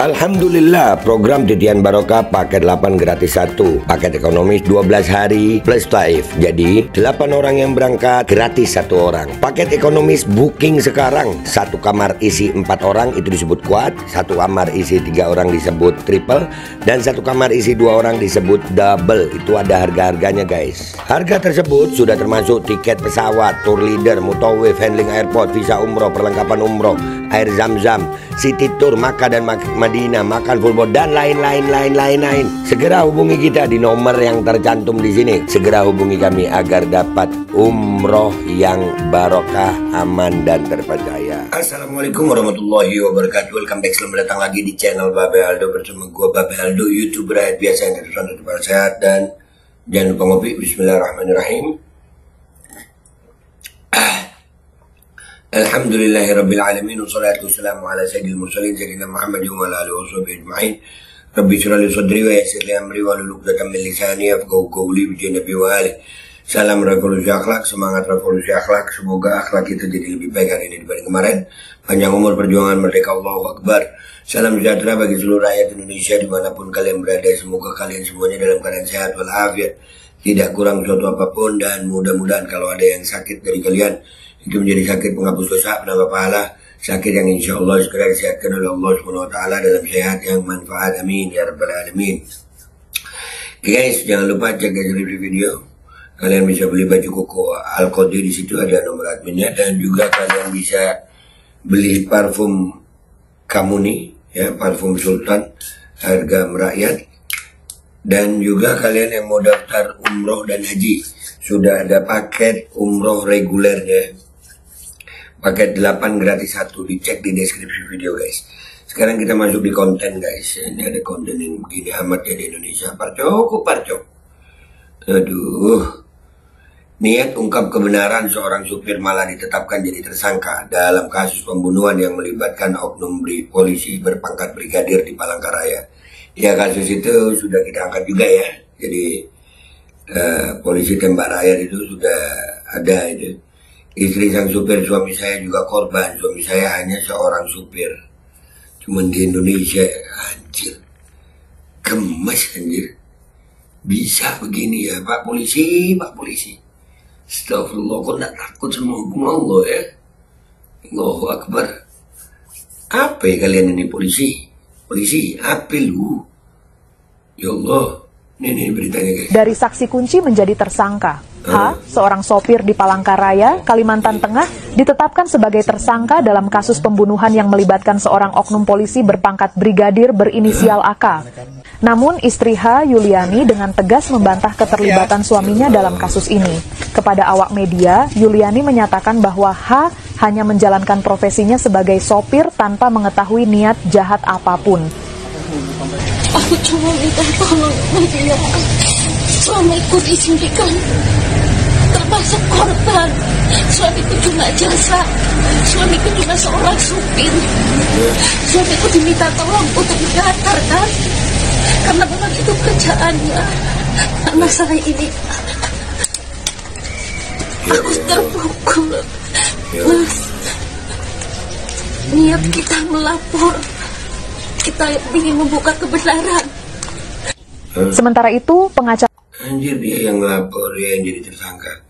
Alhamdulillah, program Titian Barokah paket 8 gratis 1, paket ekonomis 12 hari plus taif. Jadi 8 orang yang berangkat gratis 1 orang. Paket ekonomis booking sekarang, 1 kamar isi 4 orang itu disebut quad, 1 kamar isi 3 orang disebut triple, dan 1 kamar isi 2 orang disebut double. Itu ada harga-harganya guys. Harga tersebut sudah termasuk tiket pesawat, tour leader, mutawif, handling airport, visa umroh, perlengkapan umroh, air zam-zam, city tour, Makkah dan Madinah, makan full board, dan lain-lain. Segera hubungi kita di nomor yang tercantum di sini. Segera hubungi kami agar dapat umroh yang barokah, aman dan terpercaya. Assalamualaikum warahmatullahi wabarakatuh. Welcome back, selamat datang lagi di channel Babe Aldo bersama gua Babe Aldo, YouTuber rakyat biasa yang terus sehat, dan jangan lupa ngopi. Bismillahirrahmanirrahim. Alhamdulillahirrabbilalamin. Wassalatu wassalamu ala sayyidil mursalin sayyidina Muhammadin wa ala alihi washabihi ajma'in. Rabbi shrah li sadri wa yassir li amri wa hlul 'uqdatam min lisani yafqahu qawli bi nabi wa alihi. Salam revolusi akhlak, semangat revolusi akhlak. Semoga akhlak kita jadi lebih baik hari ini dibanding kemarin. Panjang umur, perjuangan merdeka, Allahu Akbar. Salam sejahtera bagi seluruh rakyat Indonesia dimanapun kalian berada. Semoga kalian semuanya dalam keadaan sehat walafiat, tidak kurang suatu apapun, dan mudah-mudahan kalau ada yang sakit dari kalian itu menjadi sakit penghapus dosa, penambah pahala, sakit yang insya Allah segera disehatkan oleh Allah SWT dalam sehat yang manfaat, amin ya rabbal alamin. Guys, jangan lupa cek deskripsi video. Kalian bisa beli baju koko Al-Qadi, di situ ada nomor adminnya, dan juga kalian bisa beli parfum Kamuni, ya, parfum Sultan, harga merakyat. Dan juga kalian yang mau daftar umroh dan haji, sudah ada paket umroh regulernya, paket 8 gratis 1, dicek di deskripsi video guys. Sekarang kita masuk di konten guys. Ini ada konten yang begini amat ya di Indonesia. Parcok. Aduh. Niat ungkap kebenaran seorang supir malah ditetapkan jadi tersangka dalam kasus pembunuhan yang melibatkan oknum polisi berpangkat brigadir di Palangkaraya. Ya, kasus itu sudah kita angkat juga ya. Jadi polisi tembak rakyat itu sudah ada itu. Istri sang supir, suami saya juga korban. Suami saya hanya seorang supir. Cuman di Indonesia, anjir, gemes anjir. Bisa begini ya Pak Polisi, Pak Polisi. Astagfirullah, kok gak takut sama hukum Allah ya? Allahu Akbar. Apa ya kalian ini polisi? Polisi, apa lu? Ya Allah. Ini beritanya guys. Dari saksi kunci menjadi tersangka. H, seorang sopir di Palangkaraya, Kalimantan Tengah, ditetapkan sebagai tersangka dalam kasus pembunuhan yang melibatkan seorang oknum polisi berpangkat brigadir berinisial AK. Namun istri H, Yuliani, dengan tegas membantah keterlibatan suaminya dalam kasus ini. Kepada awak media, Yuliani menyatakan bahwa H hanya menjalankan profesinya sebagai sopir tanpa mengetahui niat jahat apapun. Aku cuma minta tolong dia, suamiku disuntikan, termasuk korban. Suamiku cuma jasa, suamiku cuma seorang supir. Suamiku diminta tolong untuk didaftarkan, karena memang itu kerjaannya. Masalah ini aku terpukul, Mas. Niat kita melapor, kita ingin membuka kebenaran. Sementara itu, pengacara... Anjir, dia yang ngelapor, dia yang jadi tersangka.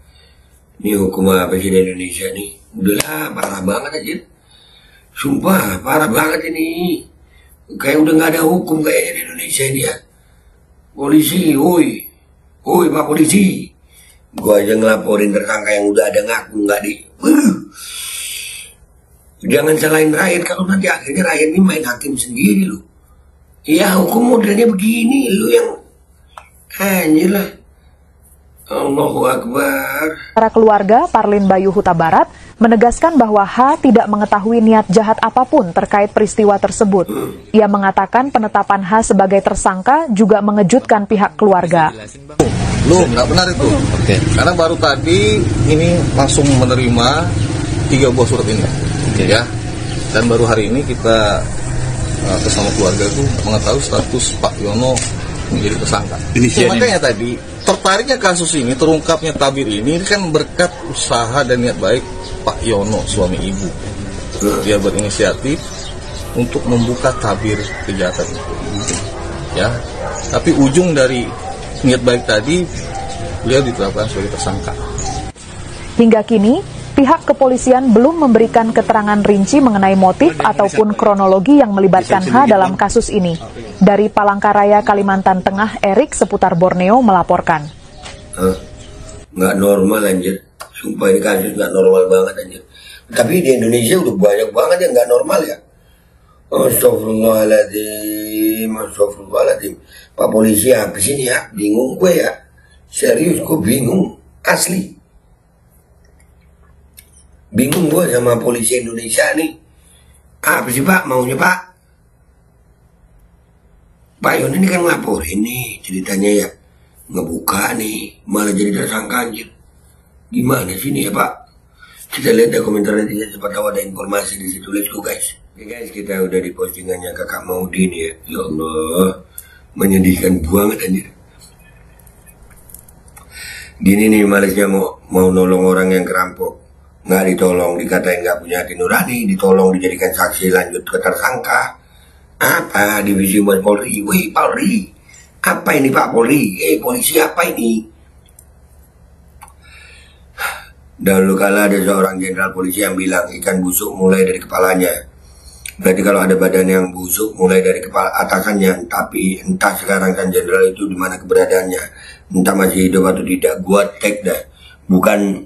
Ini hukum apa sih di Indonesia nih? Udahlah, parah banget aja. Sumpah, parah banget ini. Kayak udah gak ada hukum kayaknya di Indonesia ini ya. Polisi, woi Pak Polisi. Gua aja ngelaporin tersangka yang udah ada ngaku nggak di. Jangan salahin rakyat, kalau nanti akhirnya rakyat ini main hakim sendiri loh. Ya, hukum modelnya begini, lu yang anjir lah. Allahu Akbar. Para keluarga Parlin Bayu Huta Barat menegaskan bahwa H tidak mengetahui niat jahat apapun terkait peristiwa tersebut. Ia mengatakan penetapan H sebagai tersangka juga mengejutkan pihak keluarga. Belum, nggak benar itu. Oke. Karena baru tadi ini langsung menerima 3 buah surat ini. Oke. Ya. Dan baru hari ini kita bersama keluarga itu mengetahui status Pak Yono menjadi tersangka. Makanya tadi tertariknya kasus ini, terungkapnya tabir ini kan berkat usaha dan niat baik Pak Yono, suami ibu. Dia berinisiatif untuk membuka tabir kejahatan itu. Ya, tapi ujung dari niat baik tadi, beliau ditetapkan sebagai tersangka. Hingga kini, pihak kepolisian belum memberikan keterangan rinci mengenai motif ataupun kronologi yang melibatkan H dalam kasus ini. Dari Palangkaraya, Kalimantan Tengah, Erik seputar Borneo melaporkan. Nggak normal anjir. Sumpah ini kasus nggak normal banget anjir. Tapi di Indonesia udah banyak banget yang nggak normal ya. Astagfirullahaladzim, astagfirullahaladzim. Pak polisi apa sih ini ya? Bingung gue ya. Serius gue bingung. Asli. Bingung gue sama polisi Indonesia nih. Apa sih Pak maunya Pak? Pak Yon ini kan ngelaporin nih ceritanya ya. Ngebuka nih. Malah jadi tersangka anjir. Gimana sih ini ya Pak? Kita lihat deh komentar netizen, siapa tahu ada informasi di situ. Let's go guys. Oke guys, kita udah di postingannya Kakak Maudie nih ya. Ya Allah, menyedihkan banget anjir. Gini nih malesnya mau nolong orang yang kerampok, nggak ditolong, dikatain nggak punya hati nurani, ditolong dijadikan saksi lanjut ke tersangka. Apa divisi Humas Polri? Wih Polri, apa ini Pak Polri? Polisi apa ini? Dahulu kala ada seorang jenderal polisi yang bilang ikan busuk mulai dari kepalanya. Berarti kalau ada badan yang busuk mulai dari kepala atasannya. Tapi entah sekarang kan jenderal itu di mana keberadaannya. Entah masih hidup atau tidak. Gua tag dah. Bukan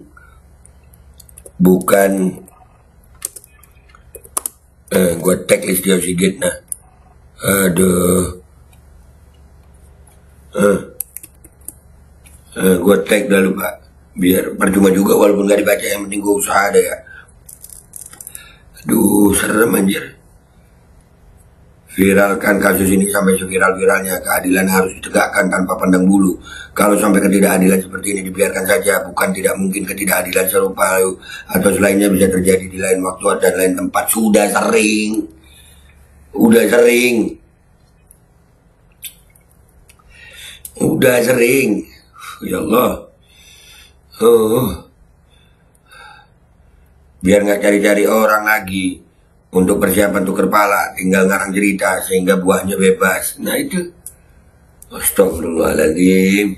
gua tag Listio Sigit nah. Aduh. Gua tag dah lupa. Biar percuma juga walaupun gak dibaca, yang penting gue usaha ada ya. Aduh serem anjir. Viralkan kasus ini sampai seviral-viralnya. Keadilan harus ditegakkan tanpa pandang bulu. Kalau sampai ketidakadilan seperti ini dibiarkan saja, bukan tidak mungkin ketidakadilan serupa atau selainnya bisa terjadi di lain waktu dan lain tempat. Sudah sering. Ya Allah. Biar nggak cari-cari orang lagi untuk persiapan tuker pala, tinggal ngarang cerita sehingga buahnya bebas. Nah itu, astagfirullahaladzim.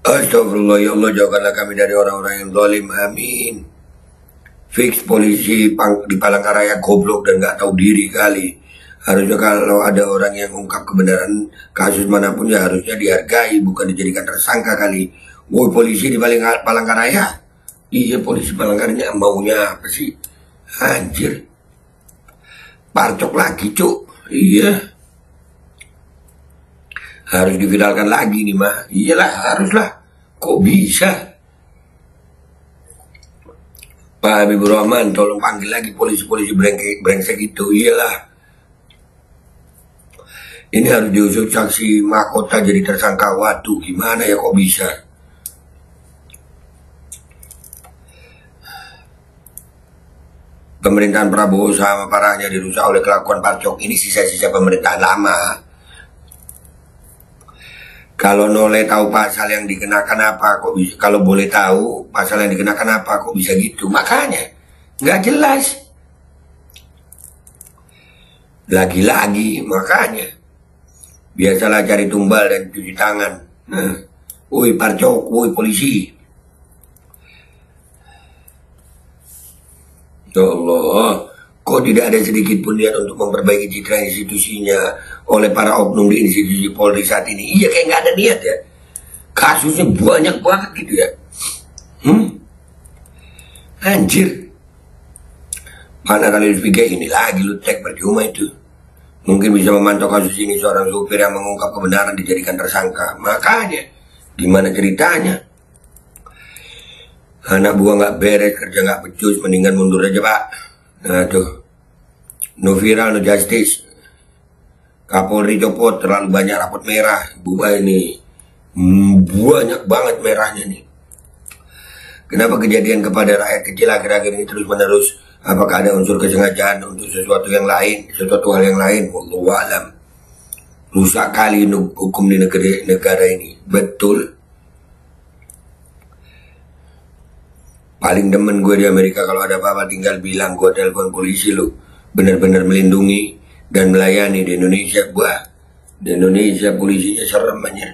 Astagfirullah, ya Allah jauhkanlah kami dari orang-orang yang zalim, amin. Fix polisi di Palangkaraya goblok dan nggak tahu diri kali. Harusnya kalau ada orang yang ungkap kebenaran kasus manapun ya harusnya dihargai, bukan dijadikan tersangka kali. Woi polisi di Palangkaraya. Iya polisi Palangkaraya maunya apa sih? Anjir. Parcok lagi cuk. Iya. Harus diviralkan lagi nih mah. Iyalah haruslah. Kok bisa? Pak Habibur Rahman tolong panggil lagi polisi-polisi brengsek itu. Iyalah. Ini harus diusut saksi mahkota jadi tersangka. Waduh gimana ya kok bisa? Pemerintahan Prabowo sama parahnya dirusak oleh kelakuan Parcok. Ini sisa-sisa pemerintahan lama. Kalau Nole tahu pasal yang dikenakan apa kok bisa? Kalau boleh tahu pasal yang dikenakan apa kok bisa gitu? Makanya nggak jelas. Lagi-lagi makanya. Biasalah cari tumbal dan cuci tangan. Nah, woi Parcok, woi polisi. Ya Allah, kok tidak ada sedikit pun niat untuk memperbaiki citra institusinya oleh para oknum di institusi Polri saat ini? Iya kayak nggak ada niat ya. Kasusnya banyak banget gitu ya. Anjir. Mana kali Viga ini lagi lu tag percuma itu. Mungkin bisa memantau kasus ini seorang supir yang mengungkap kebenaran dijadikan tersangka. Makanya, gimana ceritanya? Anak buah nggak beres, kerja nggak becus, mendingan mundur aja pak. Nah tuh, no viral, no justice. Kapolri copot, terlalu banyak rapot merah. Buah ini, banyak banget merahnya nih. Kenapa kejadian kepada rakyat kecil akhir-akhir ini terus menerus? Apakah ada unsur kesengajaan untuk sesuatu yang lain, sesuatu hal yang lain? Wallahu a'lam. Rusak kali hukum di negara ini. Betul. Paling demen gue di Amerika kalau ada apa-apa tinggal bilang, gue telepon polisi lu. benar-benar melindungi dan melayani di Indonesia. Di Indonesia polisinya serem aja.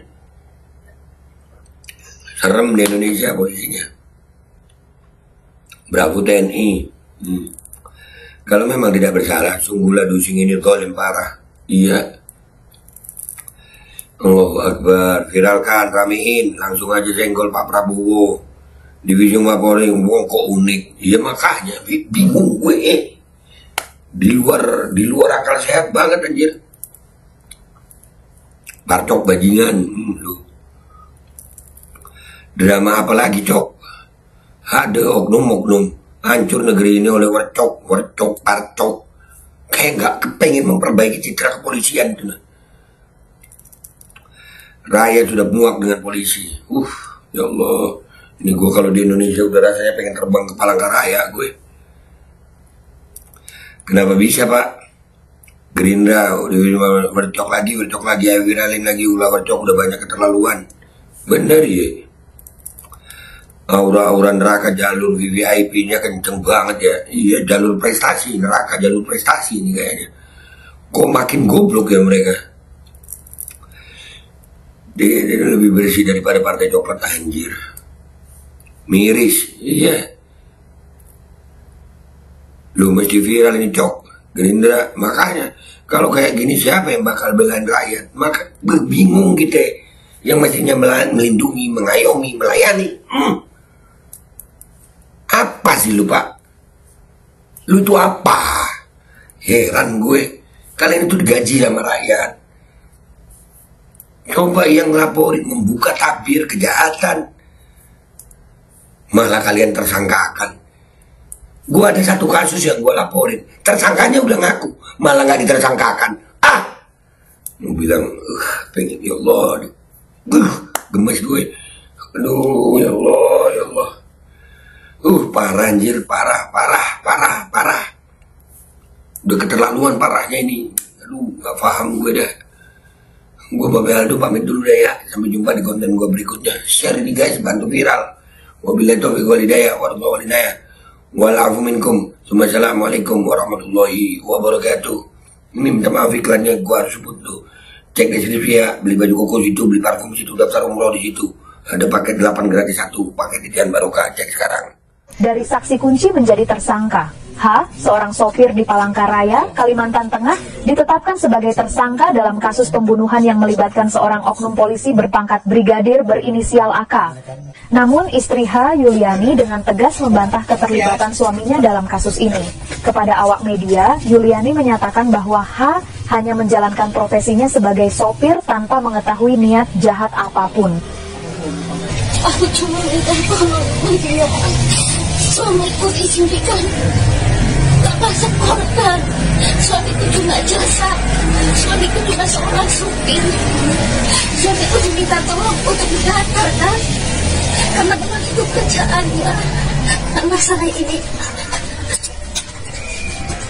Serem di Indonesia polisinya. Bravo TNI. Kalau memang tidak bersalah, sungguhlah Dusing ini zalim parah. Iya. Allahu Akbar. Viralkan, ramein, langsung aja senggol Pak Prabowo. Divisi Mapolri, wong kok unik. Iya makanya, bingung gue. Di luar akal sehat banget anjir. Barcok bajingan. Drama apa lagi, Cok? Ada oknum-oknum. Hancur negeri ini oleh warcok, parcok. Kayak nggak kepengen memperbaiki citra kepolisian. Rakyat sudah muak dengan polisi. Ya Allah. Ini gue kalau di Indonesia udah rasanya pengen terbang ke Palangkaraya gue. Kenapa bisa, Pak? Gerindra udah warcok lagi, ayo viralin lagi, warcok udah banyak keterlaluan. Bener ya. Aura-aura neraka jalur VVIP-nya kenceng banget ya. Iya, jalur prestasi, neraka jalur prestasi ini kayaknya. Kok makin goblok ya mereka. Dia lebih bersih daripada partai coklat anjir. Miris, iya. Lu mesti viral ini, Cok. Gerindra, makanya kalau kayak gini siapa yang bakal belain rakyat? Maka bingung kita yang mestinya melindungi, mengayomi, melayani. Apa sih lu, Pak? Lu itu apa? Heran gue. Kalian itu digaji sama rakyat. Coba yang laporin membuka tabir kejahatan, malah kalian tersangkakan. Gue ada satu kasus yang gue laporin, tersangkanya udah ngaku, malah nggak ditersangkakan. Mau bilang, pengen ya Allah, gemes gue. Aduh, ya Allah, ya Allah. Parah anjir, parah. Udah keterlaluan parahnya ini. Aduh, gak paham gue dah. Gue Babe Aldo pamit dulu deh ya. Sampai jumpa di konten gue berikutnya. Share ini guys, bantu viral. Wabillahi taufiq wal hidayah. Wa'alaikum minkum. Assalamualaikum warahmatullahi wabarakatuh. Ini minta maaf iklannya gue harus sebut tuh. Cek deskripsi ya. Beli baju koko situ, beli parfum situ, daftar umroh di situ. Ada paket 8 gratis 1, paket titian barokah. Cek sekarang. Dari saksi kunci menjadi tersangka. H, seorang sopir di Palangkaraya, Kalimantan Tengah, ditetapkan sebagai tersangka dalam kasus pembunuhan yang melibatkan seorang oknum polisi berpangkat brigadir berinisial AK. Namun istri H, Yuliani, dengan tegas membantah keterlibatan suaminya dalam kasus ini. Kepada awak media, Yuliani menyatakan bahwa H hanya menjalankan profesinya sebagai sopir tanpa mengetahui niat jahat apapun. Aku cuma minta tolong dia. Suamiku disindikan, tak sekolahkan. Suamiku cuma jasa. Suamiku cuma seorang supir. Suamiku diminta tolong untuk diantarkan karena memang itu kerjaannya. Dan masalah ini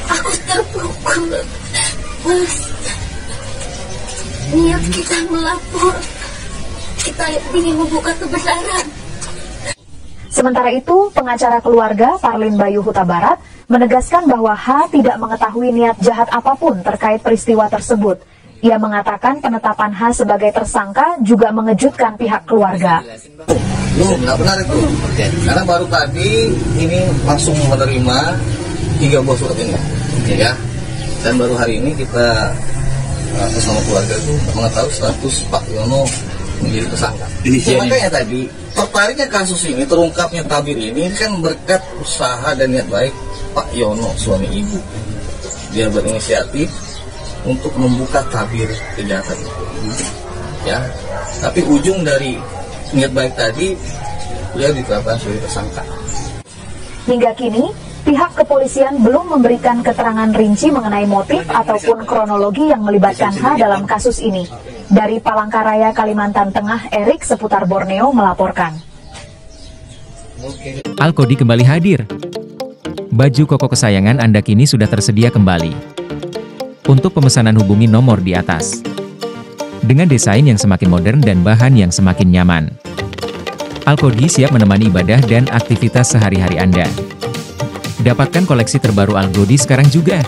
aku terpukul, Mas. Niat kita melapor, kita ingin membuka kebenaran. Sementara itu, pengacara keluarga Parlin Bayu Huta Barat menegaskan bahwa H tidak mengetahui niat jahat apapun terkait peristiwa tersebut. Ia mengatakan penetapan H sebagai tersangka juga mengejutkan pihak keluarga. Nggak benar itu. Karena baru tadi ini langsung menerima 3 buah surat ini. Ya. Dan baru hari ini kita bersama keluarga itu mengetahui status Pak Yono menjadi tersangka. Makanya tadi tertariknya kasus ini, terungkapnya tabir ini kan berkat usaha dan niat baik Pak Yono, suami ibu. Dia berinisiatif untuk membuka tabir kejahatan itu. Ya, tapi ujung dari niat baik tadi, beliau ditetapkan sebagai tersangka. Hingga kini, pihak kepolisian belum memberikan keterangan rinci mengenai motif ataupun kronologi yang melibatkan H dalam kasus ini. Dari Palangkaraya, Kalimantan Tengah, Erik seputar Borneo melaporkan. Alkodi kembali hadir. Baju koko kesayangan Anda kini sudah tersedia kembali. Untuk pemesanan hubungi nomor di atas. Dengan desain yang semakin modern dan bahan yang semakin nyaman. Alkodi siap menemani ibadah dan aktivitas sehari-hari Anda. Dapatkan koleksi terbaru Alkodi sekarang juga.